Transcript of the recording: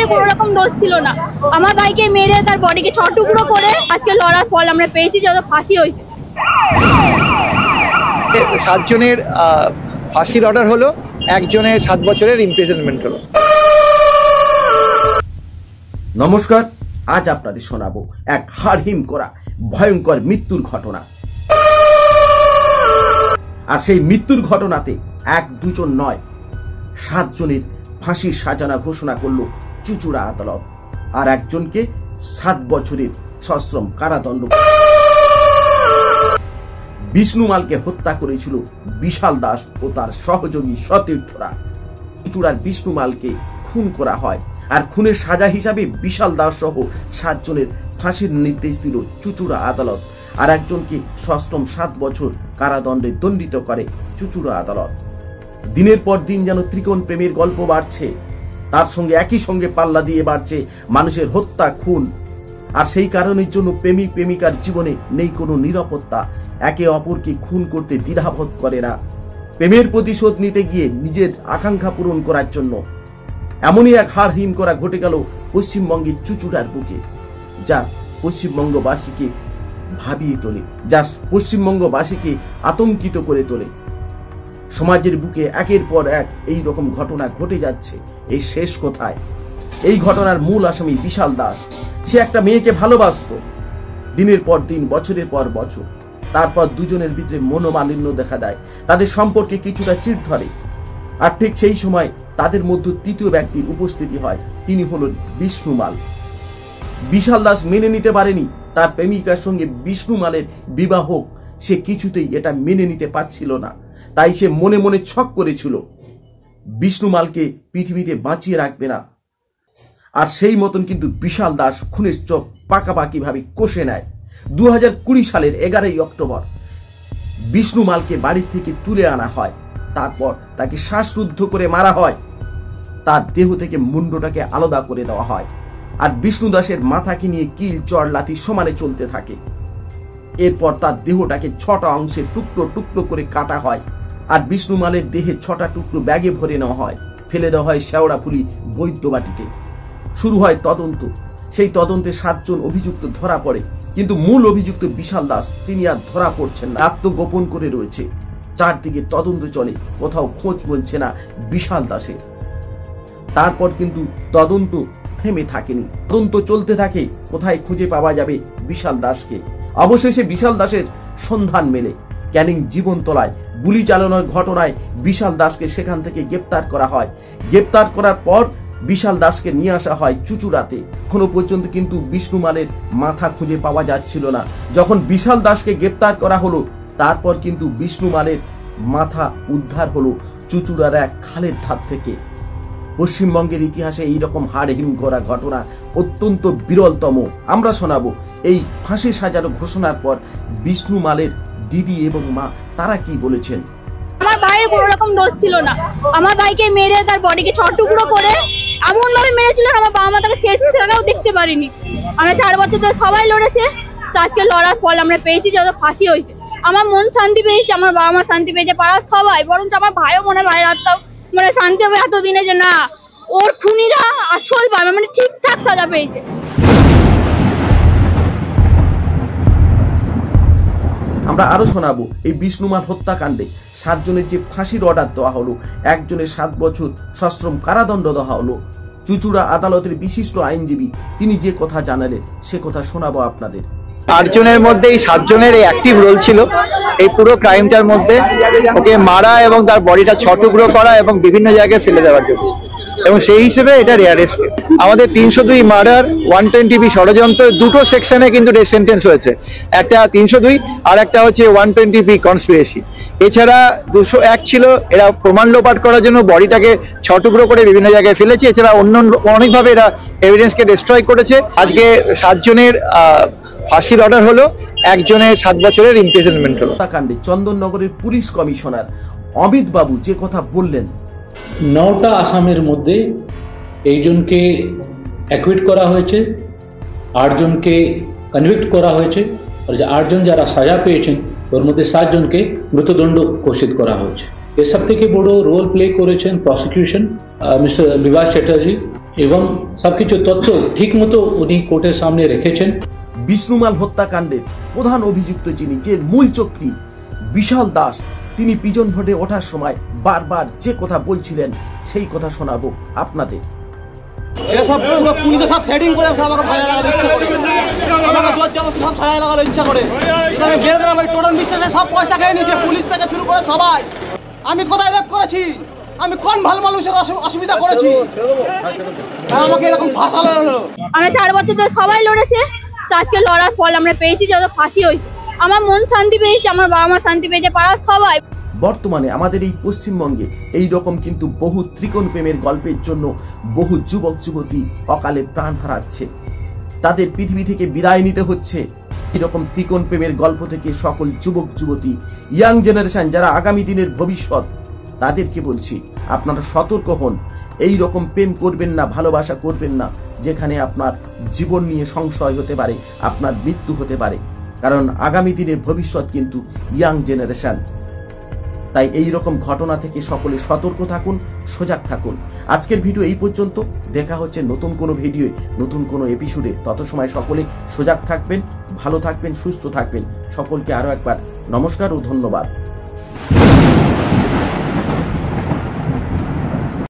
কোনো রকম দোষ ছিল না। আমার ভাইকে মেরে তার বডিকে 6 টুকরো করে আজকে লড়ার ফল আমরা পেয়েছি, যত ফাঁসি হয়েছে। 7 জনের ফাঁসির অর্ডার হলো, একজনের 7 বছরের ইমপ্রিজনমেন্ট হলো। নমস্কার, আজ আপনাদের শোনাবো এক হাড়হিম করা ভয়ঙ্কর মৃত্যুর ঘটনা। আর সেই মৃত্যুর ঘটনাতে 1-2 নয়, 7 জনের ফাঁসির সাজানা ঘোষণা করলো চুঁচুড়া আদালত। আর একজনকে 7 বছরের সশ্রম কারাদণ্ড। বিষ্ণু মালকে হত্যা করেছিল বিশাল দাস ও তার সহযোগী সতীর্থরা। চুঁচুড়ার বিষ্ণু মালকে খুন করা হয়, আর খুনের সাজা হিসাবে বিশাল দাস সহ 7 জনের ফাঁসির নির্দেশ দিল চুঁচুড়া আদালত। আর একজনকে সশ্রম 7 বছর কারাদণ্ডে দণ্ডিত করে চুঁচুড়া আদালত। দিনের পর দিন যেন ত্রিকোণ প্রেমের গল্প বাড়ছে, তার সঙ্গে একই সঙ্গে পাল্লা দিয়ে বাড়ছে মানুষের হত্যা, খুন। আর সেই কারণের জন্য প্রেমিক প্রেমিকার জীবনে নেই কোনো নিরাপত্তা, একে অপরকে খুন করতে দ্বিধাবোধ করে না, প্রেমের প্রতিশোধ নিতে গিয়ে নিজের আকাঙ্ক্ষা পূরণ করার জন্য। এমনই এক হাড়হিম করা ঘটে গেল পশ্চিমবঙ্গের চুঁচুড়ার বুকে, যা পশ্চিমবঙ্গবাসীকে ভাবিয়ে তোলে, যা পশ্চিমবঙ্গবাসীকে আতঙ্কিত করে তোলে। সমাজের বুকে একের পর এক এই রকম ঘটনা ঘটে যাচ্ছে। এই শেষ কোথায়? এই ঘটনার মূল আসামি বিশাল দাস। সে একটা মেয়েকে ভালোবাসত, দিনের পর দিন, বছরের পর বছর। তারপর দুজনের ভিতরে মনোমালিন্য দেখা দেয়, তাদের সম্পর্কে কিছুটা চিড় ধরে। আর ঠিক সেই সময় তাদের মধ্যে তৃতীয় ব্যক্তির উপস্থিতি হয়, তিনি হলেন বিষ্ণু মাল। বিশাল দাস মেনে নিতে পারেনি তার প্রেমিকার সঙ্গে বিষ্ণু মালের বিবাহ হোক, সে কিছুতেই এটা মেনে নিতে পারছিল না। তাই সে মনে মনে ছক করেছিল বিষ্ণু মালকে পৃথিবীতে বাঁচিয়ে রাখবে না। আর সেই মতন কিন্তু বিশাল দাস খুনের চোখ পাকাপাকি ভাবে কষে নেয়। 2020 সালের 11 অক্টোবর বিষ্ণু মালকে বাড়ি থেকে তুলে আনা হয়। তারপর তাকে শ্বাসরুদ্ধ করে মারা হয়, তার দেহ থেকে মুন্ডটাকে আলাদা করে দেওয়া হয়। আর বিষ্ণু দাসের মাথাকে নিয়ে কিল, চড়, লাথি সমানে চলতে থাকে। এরপর তার দেহটাকে 6টা অংশে টুকরো টুকরো করে কাটা হয়। আর বিষ্ণু মালের দেহে 6টা টুকরো ব্যাগে ভরে নেওয়া হয়, ফেলে দেওয়া হয় শেওড়াফুলি বৈদ্যবাটিতে। শুরু হয় তদন্ত। সেই তদন্তে 7 জন অভিযুক্ত ধরা পড়ে, কিন্তু মূল অভিযুক্ত বিশাল দাস তিনি আর ধরা পড়ছেন না, আত্মগোপন করে রয়েছে। চারদিকে তদন্ত চলে, কোথাও খোঁজ বলছে না বিশাল দাসের। তারপর কিন্তু তদন্ত থেমে থাকেনি, তদন্ত চলতে থাকে, কোথায় খুঁজে পাওয়া যাবে বিশাল দাসকে। অবশেষে বিশাল দাসের সন্ধান মেলে। ক্যানিং জীবনতলায় গুলি চালানোর ঘটনায় বিশাল দাসকে সেখান থেকে গ্রেপ্তার করা হয়। গ্রেপ্তার করার পর বিশাল দাসকে নিয়ে আসা হয় চুঁচুড়াতে। এখনো পর্যন্ত কিন্তু বিষ্ণু মালের মাথা খুঁজে পাওয়া যাচ্ছিল না। যখন বিশাল দাসকে গ্রেপ্তার করা হলো, তারপর কিন্তু বিষ্ণু মালের মাথা উদ্ধার হলো চুঁচুড়ার এক খালের ধার থেকে। পশ্চিমবঙ্গের ইতিহাসে এইরকম হাড়হিম করা ঘটনা অত্যন্ত বিরলতম। আমরা শোনাবো এই ফাঁসি সাজানো ঘোষণার পর বিষ্ণু মালের দিদি এবং মা তারা কি বলেছেন। আমার ভাইয়ের কোনো রকম দোষ ছিল না। আমার ভাইকে মেরে তার বডিকে 6 টুকরো করে এমন ভাবে মেরেছিল, আমার বাবা মা তাকে শেষ থেকেও দেখতে পারিনি। আমরা 4 বছর ধরে সবাই লড়েছে, তো আজকে লড়ার ফল আমরা পেয়েছি, যত ফাঁসি হয়েছে। আমার মন শান্তি পেয়েছে, আমার বাবা মা শান্তি পেয়েছে, পাড়ার সবাই। বরঞ্চ আমার ভাইও মনে হয় ভাইয়ের আত্মাও মানে শান্তি হবে এতদিনে, যে না ওর খুনিরা আসল পাবে, মানে ঠিকঠাক সাজা পেয়েছে। আমরা আরো শোনাবো এই বিষ্ণুমাল হত্যাকাণ্ডে 7 জনের যে ফাঁসির অর্ডার দেওয়া হলো, একজনের 7 বছর সশ্রম কারাদণ্ড দেওয়া হলো। চুঁচুড়া আদালতের বিশিষ্ট আইনজীবী তিনি যে কথা জানালেন, সে কথা শোনাবো আপনাদের। 8 জনের মধ্যে এই 7 জনের অ্যাক্টিভ রোল ছিল এই পুরো ক্রাইমটার মধ্যে। ওকে মারা এবং তার বডিটা 6 টুকরো করা এবং বিভিন্ন জায়গায় ফেলে দেওয়ার জন্য, এবং সেই হিসেবে এটা রেয়ারেস্ট। আমাদের 302 মার্ডার, 120B ষড়যন্ত্র, দুটো সেকশনে কিন্তু ডেথ সেন্টেন্স হয়েছে। একটা 302 আর একটা হচ্ছে 120B কনস্পিরেসি। এছাড়া 201 ছিল, এরা প্রমাণ লোপাট করার জন্য বডিটাকে 6 টুকরো করে বিভিন্ন জায়গায় ফেলেছে। এছাড়া অন্য অনেকভাবে এরা এভিডেন্সকে ডিস্ট্রয় করেছে। আজকে 7 জনের ফাঁসির অর্ডার হলো, একজনের 7 বছরের ইমপ্রিজনমেন্ট হলো। হত্যাকাণ্ডে চন্দননগরের পুলিশ কমিশনার অমিত বাবু যে কথা বললেন, 9টা আসামের মধ্যে এইজনকে অ্যাকুইট করা হয়েছে, 8 জনকে কনভিক্ট করা হয়েছে, আর যে 8 জন যারা সাজা পেয়েছেন ওর মধ্যে 7 জনকে মৃত্যুদণ্ড ঘোষিত করা হয়েছে। এর সব থেকে বড় রোল প্লে করেছেন প্রসিকিউশন মিস্টার বিভাস চ্যাটার্জি। এবং সবকিছু তথ্য ঠিক মতো উনি কোর্টের সামনে রেখেছেন। বিষ্ণুমাল হত্যাকাণ্ডের প্রধান অভিযুক্ত যিনি, যে মূল চক্রী বিশাল দাস, তিনি পিজন ভোটে ওঠার সময় বারবার যে কথা বলছিলেন সেই কথা শোনাবো আপনাদের। এটা সব পুরো পুলিশে সব সেটিং করে সব আমাকে ফায়ার লাগানোর ইচ্ছা করে, আমাকে জোর জবরদস্তি সব ফায়ার লাগানোর ইচ্ছা করে। এটা আমি বের করে আমার টোটাল বিশ্বাসে সব পয়সা খেয়ে নিয়েছে, পুলিশ থেকে শুরু করে সবাই। আমি কোথায় রেপ করেছি? আমি কোন ভালো মানুষের অসুবিধা করেছি? আর আমাকে এরকম ভাষা লাগানো। আমরা 4 বছর ধরে সবাই লড়েছে, তো আজকে লড়ার ফল আমরা পেয়েছি, যত ফাঁসি হয়েছে। আমার মন শান্তি পেয়েছে, আমার বাবা মা শান্তি পেয়েছে, পাড়ার সবাই। বর্তমানে আমাদের এই পশ্চিমবঙ্গে এই রকম কিন্তু বহু ত্রিকোণ প্রেমের গল্পের জন্য বহু যুবক যুবতী অকালে প্রাণ হারাচ্ছে, তাদের পৃথিবী থেকে বিদায় নিতে হচ্ছে। এরকম ত্রিকোণ প্রেমের গল্প থেকে সকল যুবক যুবতী, ইয়াং জেনারেশন, যারা আগামী দিনের ভবিষ্যৎ, তাদেরকে বলছি আপনারা সতর্ক হন। এই রকম প্রেম করবেন না, ভালোবাসা করবেন না, যেখানে আপনার জীবন নিয়ে সংশয় হতে পারে, আপনার মৃত্যু হতে পারে। কারণ আগামী দিনের ভবিষ্যৎ কিন্তু ইয়াং জেনারেশন। তাই এই রকম ঘটনা থেকে সকলে সতর্ক থাকুন, সজাগ থাকুন। আজকের ভিডিও এই পর্যন্ত, দেখা হচ্ছে নতুন কোনো ভিডিওয়ে, নতুন কোনো এপিসোডে। তত সময় সকলে সজাগ থাকবেন, ভালো থাকবেন, সুস্থ থাকবেন। সকলকে আরো একবার নমস্কার ও ধন্যবাদ।